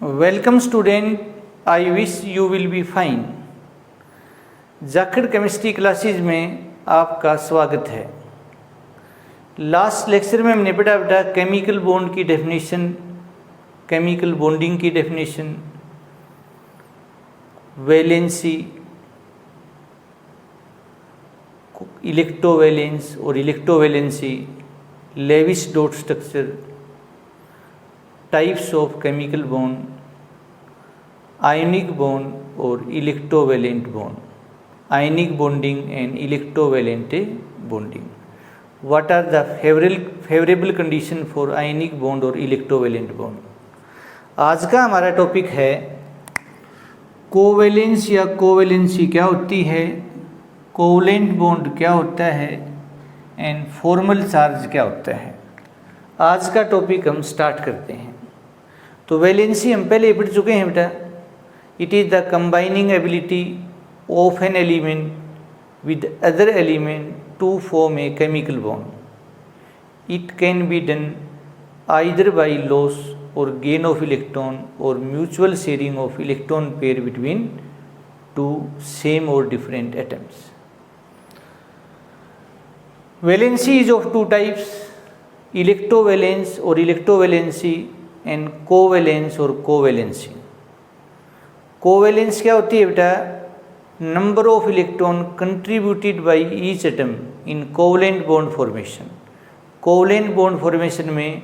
Welcome student, I wish you will be fine. Jakhar chemistry classes में आपका स्वागत है। लास्ट लेक्चर में हमने पढ़ा बेटा केमिकल बॉन्ड की डेफिनेशन, केमिकल बॉन्डिंग की डेफिनेशन, वैलेंसी, इलेक्ट्रोवैलेंस और electrovalency, Lewis dot structure, types of chemical bond, ionic bond और electrovalent bond, ionic bonding and electrovalent bonding. What are the favourable condition for ionic bond और electrovalent bond. आज का हमारा topic है कोवैलेंस या covalency क्या होती है, कोवैलेंट बॉन्ड क्या होता है एंड फॉर्मल चार्ज क्या होता है। आज का टॉपिक हम स्टार्ट करते हैं। तो वैलेंसी हम पहले पढ़ चुके हैं बेटा। It is the combining ability of an element with other element to form a chemical bond. It can be done either by loss और गेन ऑफ इलेक्ट्रॉन और mutual sharing of electron pair between two same और different atoms. Valency is of two types, electrovalence और electrovalency and कोवैलेंस और covalency. कोवैलेंस क्या होती है बेटा? Number of electron contributed by each atom in covalent bond formation. Covalent bond formation में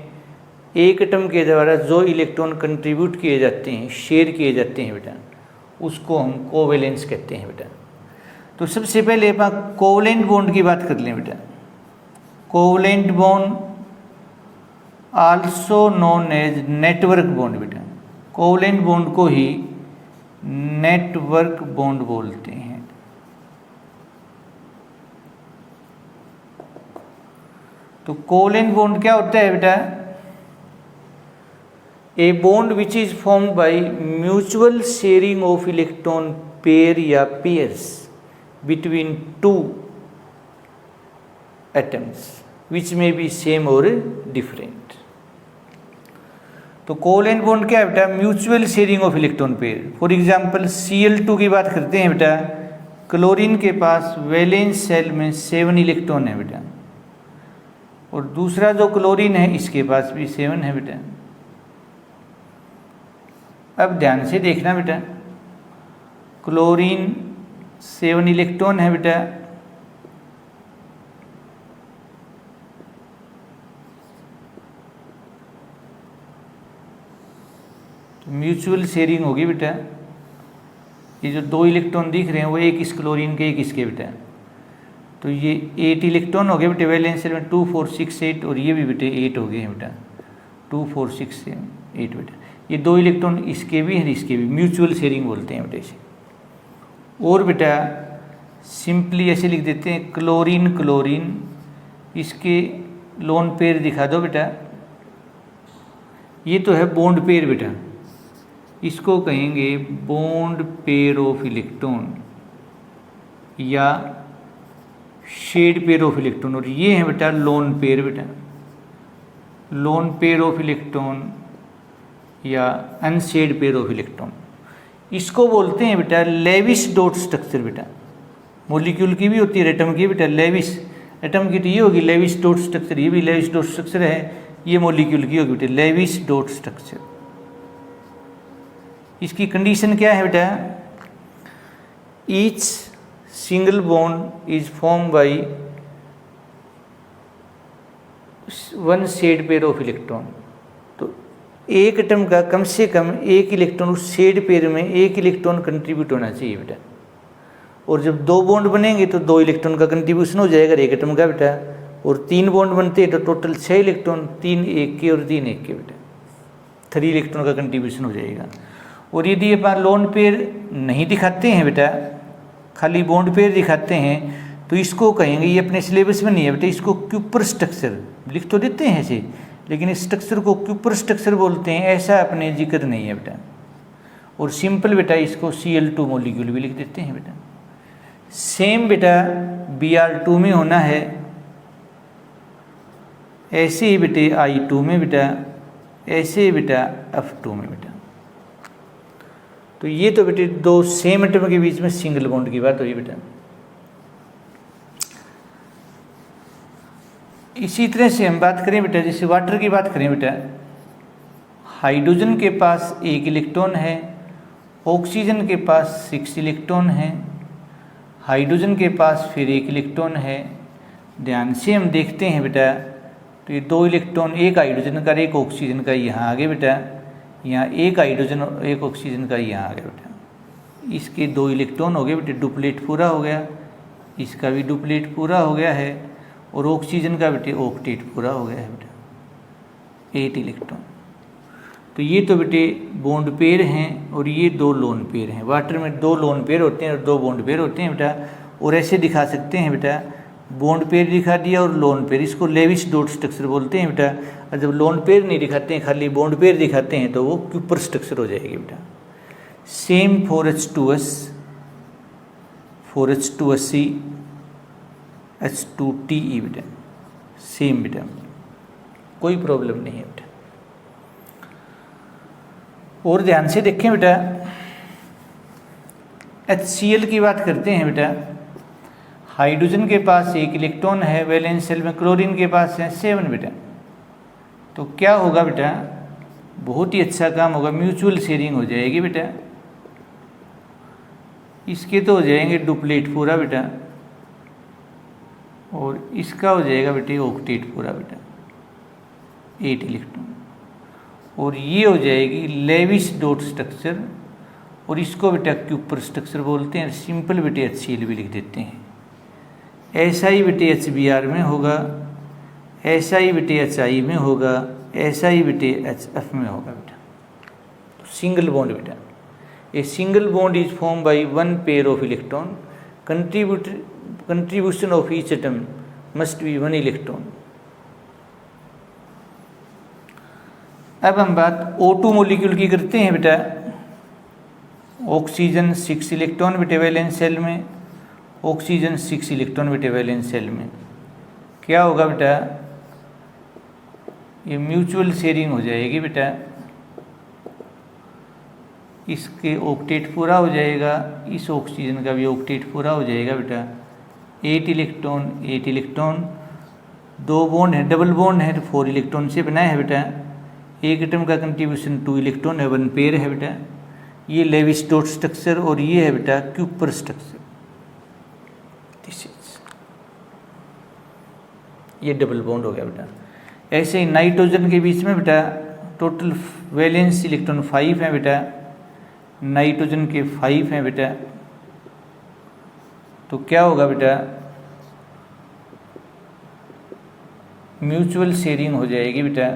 एक atom के द्वारा जो इलेक्ट्रॉन कंट्रीब्यूट किए जाते हैं, शेयर किए जाते हैं बेटा, उसको हम कोवैलेंस कहते हैं बेटा। तो सबसे पहले अपन कोवैलेंट बॉन्ड की बात कर लें बेटा। Covalent bond also known as network bond बेटा। कोवैलेंट बॉन्ड को ही नेटवर्क बॉन्ड बोलते हैं। तो कोवैलेंट बॉन्ड क्या होता है बेटा? A bond which is formed by mutual sharing of electron pair या pairs between two atoms which may be same और डिफरेंट। तो कोवैलेंट बॉन्ड क्या है बेटा? Mutual sharing of electron pair. For example Cl2 की बात करते हैं बेटा। क्लोरीन के पास वैलेंस शेल में 7 इलेक्ट्रॉन है बेटा, और दूसरा जो क्लोरीन है इसके पास भी 7 है बेटा। अब ध्यान से देखना बेटा, क्लोरीन 7 इलेक्ट्रॉन है बेटा, म्यूचुअल शेयरिंग होगी बेटा। ये जो 2 इलेक्ट्रॉन दिख रहे हैं वो एक इस क्लोरीन के एक इसके बेटा। तो ये 8 इलेक्ट्रॉन हो गए बेटे वैलेंस शेल में, 2 4 6 8, और ये भी बेटे 8 हो गए हैं बेटा, 2 4 6 8 बेटा। ये 2 इलेक्ट्रॉन इसके भी हैं, इसके भी, म्यूचुअल शेयरिंग बोलते हैं बेटे इसे। और बेटा सिंपली ऐसे लिख देते हैं क्लोरीन क्लोरीन, इसके लोन पेयर दिखा दो बेटा। ये तो है बॉन्ड पेयर बेटा, इसको कहेंगे बॉन्ड पेयर ऑफ इलेक्ट्रॉन या शेड पेयर ऑफ इलेक्ट्रॉन। और ये है बेटा लोन पेयर बेटा, लोन पेयर ऑफ इलेक्ट्रॉन या अनशेड पेयर ऑफ इलेक्ट्रॉन। इसको बोलते हैं बेटा लेविस डॉट स्ट्रक्चर बेटा। मॉलिक्यूल की भी होती है, एटम की बेटा लेविस, एटम की तो ये होगी लेविस डॉट स्ट्रक्चर, ये भी लेविस डॉट स्ट्रक्चर है। ये मॉलिक्यूल की होगी बेटा लेविस डॉट स्ट्रक्चर। इसकी कंडीशन क्या है बेटा? Each single bond is form by 1 shared pair of electron. तो एक एटम का कम से कम एक इलेक्ट्रॉन उस शेड पेयर में एक इलेक्ट्रॉन कंट्रीब्यूट होना चाहिए बेटा। और जब 2 बॉन्ड बनेंगे तो 2 इलेक्ट्रॉन का कंट्रीब्यूशन हो जाएगा एक एटम का बेटा। और 3 बॉन्ड बनते हैं तो टोटल 6 इलेक्ट्रॉन, 3 एक के और 3 एक के बेटा, 3 इलेक्ट्रॉन का कंट्रीब्यूशन हो जाएगा। और यदि अपन लोन पेयर नहीं दिखाते हैं बेटा, खाली बॉन्ड पेयर दिखाते हैं, तो इसको कहेंगे, ये अपने सिलेबस में नहीं है बेटा, इसको क्यूपर स्ट्रक्चर लिख तो देते हैं ऐसे, लेकिन इस स्ट्रक्चर को क्यूपर स्ट्रक्चर बोलते हैं, ऐसा अपने जिक्र नहीं है बेटा। और सिंपल बेटा इसको Cl2 मॉलिक्यूल भी लिख देते हैं बेटा। सेम बेटा Br2 में होना है, ऐसे ही बेटे I2 में बेटा, ऐसे ही बेटा F2 में बेटा। तो ये तो बेटे दो सेम एटम के बीच में सिंगल बॉन्ड की बात हुई बेटा। इसी तरह से हम बात करें बेटा, जैसे वाटर की बात करें बेटा, हाइड्रोजन के पास 1 इलेक्ट्रॉन है, ऑक्सीजन के पास 6 इलेक्ट्रॉन है, हाइड्रोजन के पास फिर 1 इलेक्ट्रॉन है। ध्यान से हम देखते हैं बेटा, तो ये 2 इलेक्ट्रॉन, एक हाइड्रोजन का एक ऑक्सीजन का यहाँ आगे बेटा, यहाँ एक हाइड्रोजन और एक ऑक्सीजन का यहाँ आ गया बेटा। इसके 2 इलेक्ट्रॉन हो गए बेटे, डुप्लेट पूरा हो गया, इसका भी डुप्लेट पूरा हो गया है, और ऑक्सीजन का बेटे ऑक्टेट पूरा हो गया है बेटा, 8 इलेक्ट्रॉन। तो ये तो बेटे बॉन्ड पेयर हैं, और ये 2 लोन पेयर हैं। वाटर में 2 लोन पेयर होते हैं और 2 बॉन्ड पेयर होते हैं बेटा। और ऐसे दिखा सकते हैं बेटा, बॉन्ड पेयर दिखा दिया और लोन पेयर, इसको लेविस डॉट स्ट्रक्चर बोलते हैं बेटा। और जब लोन पेयर नहीं दिखाते हैं, खाली बॉन्ड पेयर दिखाते हैं, तो वो क्यूपर स्ट्रक्चर हो जाएगी बेटा। Same for H2S, for H2SC, H2TE बेटा, सेम बेटा, कोई प्रॉब्लम नहीं है बेटा। और ध्यान से देखें बेटा, HCl की बात करते हैं बेटा। हाइड्रोजन के पास 1 इलेक्ट्रॉन है वैलेंस शेल में, क्लोरीन के पास है 7 बेटा। तो क्या होगा बेटा, बहुत ही अच्छा काम होगा, म्यूचुअल शेयरिंग हो जाएगी बेटा। इसके तो हो जाएंगे डुप्लेट पूरा बेटा, और इसका हो जाएगा बेटे ऑक्टेट पूरा बेटा, 8 इलेक्ट्रॉन। और ये हो जाएगी लेविस डॉट स्ट्रक्चर, और इसको बेटा क्यूपर स्ट्रक्चर बोलते हैं। सिंपल बेटे HCl भी लिख देते हैं। ऐसा ही बेटे HBr में होगा, ऐसा ही बेटे HI में होगा, ऐसा ही बेटे HF में होगा बेटा। तो सिंगल बॉन्ड बेटा, a single bond is form by 1 pair of electron, contribution of each atom must be 1 electron. अब हम बात O2 मॉलिक्यूल की करते हैं बेटा। ऑक्सीजन 6 इलेक्ट्रॉन बेटे वैलेंस शेल में, ऑक्सीजन 6 इलेक्ट्रॉन बेटे वैलेंस शेल में। क्या होगा बेटा, ये म्यूचुअल शेयरिंग हो जाएगी बेटा, इसके ऑक्टेट पूरा हो जाएगा, इस ऑक्सीजन का भी ऑक्टेट पूरा हो जाएगा बेटा। 8 इलेक्ट्रॉन 8 इलेक्ट्रॉन, 2 बॉन्ड है, डबल बॉन्ड है, तो 4 इलेक्ट्रॉन से बनाया है बेटा। एक एटम का कंट्रीब्यूशन 2 इलेक्ट्रॉन है, 1 पेयर है बेटा। ये लेविस डॉट स्ट्रक्चर, और ये है बेटा क्यूपर स्ट्रक्चर। दिस इज, ये डबल बॉन्ड हो गया बेटा। ऐसे ही नाइट्रोजन के बीच में बेटा टोटल वैलेंस इलेक्ट्रॉन 5 है बेटा, नाइट्रोजन के 5 हैं बेटा। तो क्या होगा बेटा, म्यूचुअल शेयरिंग हो जाएगी बेटा।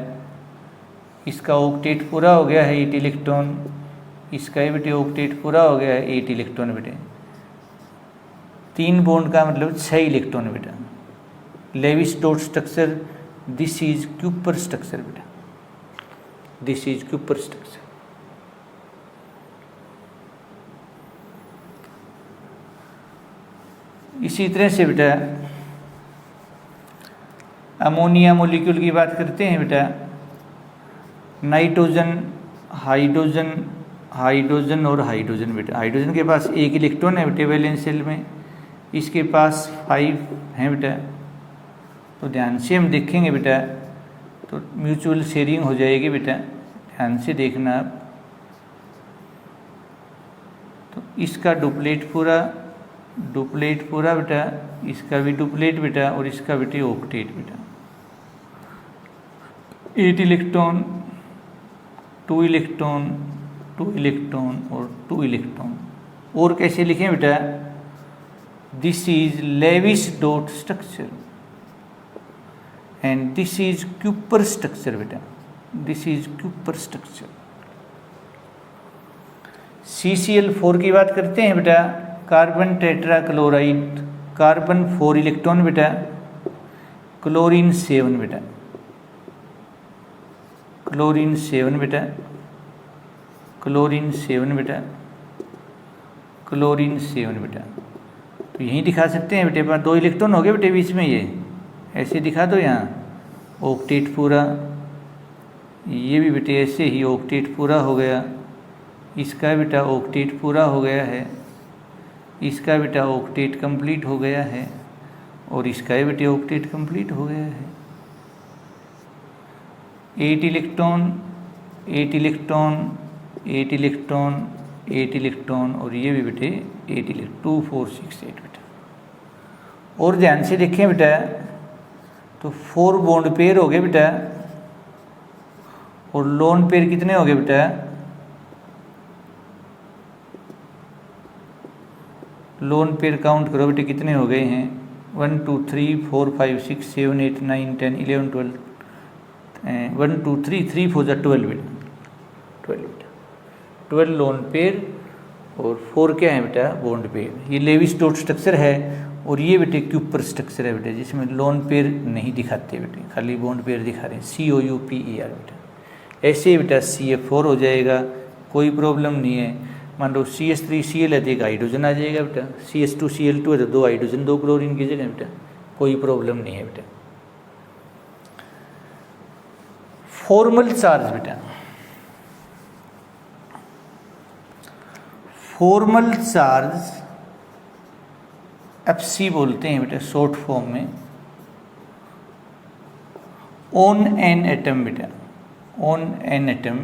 इसका ऑक्टेट पूरा हो गया है 8 इलेक्ट्रॉन, इसका ही बेटे ऑक्टेट पूरा हो गया है 8 इलेक्ट्रॉन बेटे। 3 बॉन्ड का मतलब 6 इलेक्ट्रॉन बेटा। Lewis dot structure, this is Kuiper structure बेटा, दिस इज क्यूपर स्ट्रक्चर। इसी तरह से बेटा अमोनिया मॉलिक्यूल की बात करते हैं बेटा। नाइट्रोजन, हाइड्रोजन, हाइड्रोजन और हाइड्रोजन बेटा। हाइड्रोजन के पास 1 इलेक्ट्रॉन है बेटे वैलेंस शेल में, इसके पास 5 हैं बेटा। तो ध्यान से हम देखेंगे बेटा, तो म्यूचुअल शेयरिंग हो जाएगी बेटा, ध्यान से देखना आप। तो इसका डुप्लेट पूरा बेटा, इसका भी डुप्लेट बेटा, और इसका बेटे ऑक्टेट बेटा। 8 इलेक्ट्रॉन, 2 इलेक्ट्रॉन, 2 इलेक्ट्रॉन और 2 इलेक्ट्रॉन। और कैसे लिखें बेटा, this is Lewis dot structure and this is Kuiper structure बेटा, this is Kuiper structure. CCl4 की बात करते हैं बेटा। Carbon tetrachloride, carbon 4 electron बेटा, क्लोरीन 7 बेटा, क्लोरीन 7 बेटा, क्लोरीन 7 बेटा, क्लोरीन 7 बेटा। तो यहीं दिखा सकते हैं बेटे, 2 इलेक्ट्रॉन हो गए बेटे बीच में, ये ऐसे दिखा दो यहाँ ऑक्टेट पूरा। ये भी बेटे ऐसे ही ऑक्टेट पूरा हो गया, इसका बेटा ऑक्टेट पूरा हो गया है, इसका बेटा ऑक्टेट कंप्लीट हो गया है, और इसका बेटे ऑक्टेट कंप्लीट हो गया है। 8 इलेक्ट्रॉन 8 इलेक्ट्रॉन 8 इलेक्ट्रॉन 8 इलेक्ट्रॉन, और ये भी बेटे 8 इलेक्ट्रॉन 2 4 6 8 बेटा। और ध्यान से देखें बेटा, तो 4 बॉन्ड पेयर हो गए बेटा, और लोन पेयर कितने हो गए बेटा? लोन पेयर काउंट करो बेटे कितने हो गए हैं? 1 2 3 4 5 6 7 8 9 10 11 12 1 2 3 3 4 12 बेटा, 12 बेटा, 12 लोन पेयर और 4 क्या है बेटा? Bond pair. ये लेविस डॉट स्ट्रक्चर है, और ये बेटे क्यूपर स्ट्रक्चर है बेटे, जिसमें लोन पेयर नहीं दिखाते बेटे, खाली बॉन्ड पेयर दिखा रहे हैं, COUPER बेटा। ऐसे ही बेटा CF4 हो जाएगा, कोई प्रॉब्लम नहीं है। मान लो CH3Cl है तो एक हाइड्रोजन आ जाएगा बेटा, CH2Cl2 है तो 2 हाइड्रोजन 2 क्लोरीन की जगह बेटा, कोई प्रॉब्लम नहीं है बेटा। फॉर्मल चार्ज बेटा, फॉर्मल चार्ज FC बोलते हैं बेटा शॉर्ट फॉर्म में, ऑन एन एटम बेटा, on an atom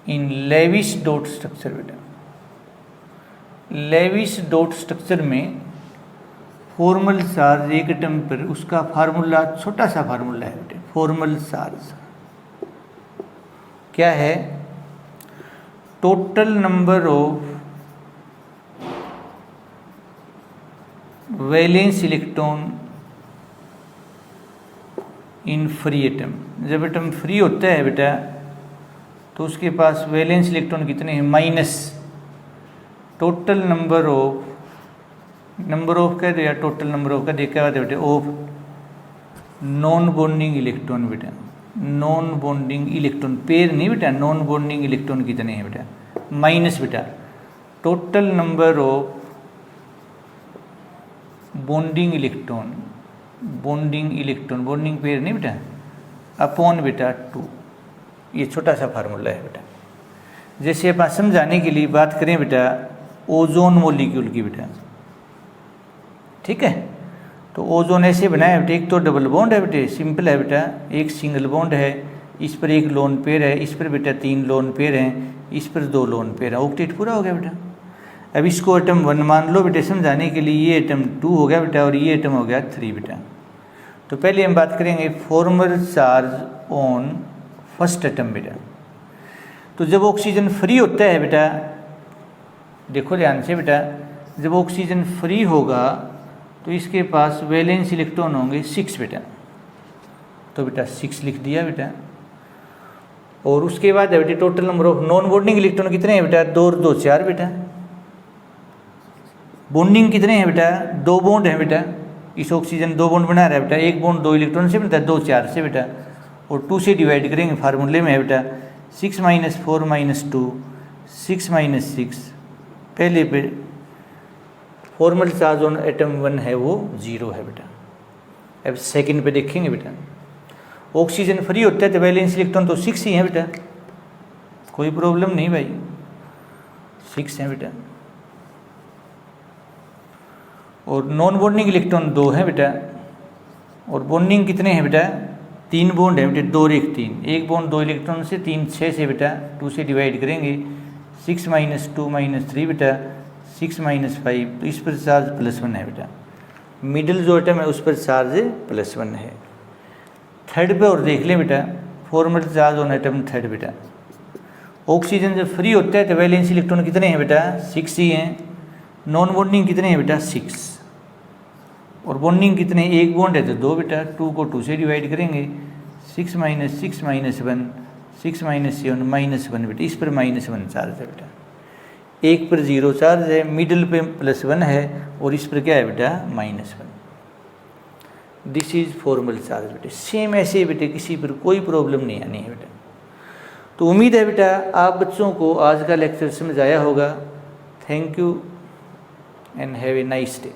in Lewis dot structure बेटा। लेविस डॉट स्ट्रक्चर में फॉर्मल चार्ज एक एटम पर, उसका फार्मूला छोटा सा फार्मूला है बेटे। फॉर्मल चार्ज क्या है? Total number of valence electron in free atom. जब एटम फ्री होता है बेटा तो उसके पास वैलेंस इलेक्ट्रॉन कितने हैं? माइनस टोटल नंबर ऑफ कह दो या टोटल नंबर ऑफ का देखा हुआ बेटे ऑफ नॉन बॉन्डिंग इलेक्ट्रॉन बेटा। नॉन बॉन्डिंग इलेक्ट्रॉन पेयर नहीं बेटा, नॉन बॉन्डिंग इलेक्ट्रॉन कितने हैं बेटा? माइनस बेटा total number of bonding electron, bonding pair नहीं बेटा, अपॉन बेटा 2। ये छोटा सा फार्मूला है बेटा। जैसे अपन समझाने के लिए बात करें बेटा ओजोन मॉलिक्यूल की बेटा, ठीक है, तो ओजोन ऐसे बना है बेटा, एक तो डबल बॉन्ड है बेटे, सिंपल है बेटा, एक सिंगल बॉन्ड है, इस पर एक लोन पेयर है, इस पर बेटा 3 लोन पेयर हैं, इस पर 2 लोन पेयर है, ऑक्टेट पूरा हो गया बेटा। अब इसको एटम 1 मान लो बेटे समझाने के लिए, ये एटम 2 हो गया बेटा, और ये एटम हो गया 3 बेटा। तो पहले हम बात करेंगे formal charge on first atom बेटा। तो जब ऑक्सीजन फ्री होता है बेटा, देखो ध्यान से बेटा, जब ऑक्सीजन फ्री होगा तो इसके पास वैलेंस इलेक्ट्रॉन होंगे 6 बेटा, तो बेटा 6 लिख दिया बेटा। और उसके बाद है बेटा total number of non bonding electron कितने हैं बेटा? 2 और 2 4 बेटा। बॉन्डिंग कितने हैं बेटा? 2 बॉन्ड है बेटा, इस ऑक्सीजन 2 बॉन्ड बना रहा है बेटा, एक बॉन्ड 2 इलेक्ट्रॉन से बनता है, 2 4 से बेटा, और 2 से डिवाइड करेंगे, फार्मूले में है बेटा 6 - 4 - 2 6 - 6। पहले पे फॉर्मल चार्ज ऑन एटम 1 है वो 0 है बेटा। अब सेकंड पे देखेंगे बेटा, ऑक्सीजन फ्री होता है तो वैलेंस इलेक्ट्रॉन तो 6 ही है बेटा, कोई प्रॉब्लम नहीं भाई, 6 है बेटा। और नॉन बॉन्डिंग इलेक्ट्रॉन 2 है बेटा, और बॉन्डिंग कितने हैं बेटा? 3 बॉन्ड है बेटा, 2 और 1 3, एक बॉन्ड 2 इलेक्ट्रॉन से, 3 6 से बेटा, 2 से डिवाइड करेंगे, 6 - 2 - 3 बेटा, 6 - 5, तो इस पर चार्ज +1 है बेटा। मिडिल जो एटम है उस पर चार्ज +1 है। थर्ड पे और देख लें बेटा, formal charge on atom third बेटा। ऑक्सीजन जब फ्री होता है तो वैलेंस इलेक्ट्रॉन कितने हैं बेटा? 6 ही हैं। नॉन बॉन्डिंग कितने हैं बेटा? 6। और बॉन्डिंग कितने? एक बॉन्ड है तो 2 बेटा, 2 को 2 से डिवाइड करेंगे, 6 - 6 - 1 6 - 7 -1 बेटा, इस पर -1 चार्ज है बेटा। एक पर 0 चार्ज है, मिडिल पे +1 है, और इस पर क्या है बेटा? -1। दिस इज फॉर्मल चार्ज बेटे। सेम ऐसे बेटे किसी पर कोई प्रॉब्लम नहीं आनी है बेटा। तो उम्मीद है बेटा आप बच्चों को आज का लेक्चर समझ आया होगा। Thank you and have a nice day.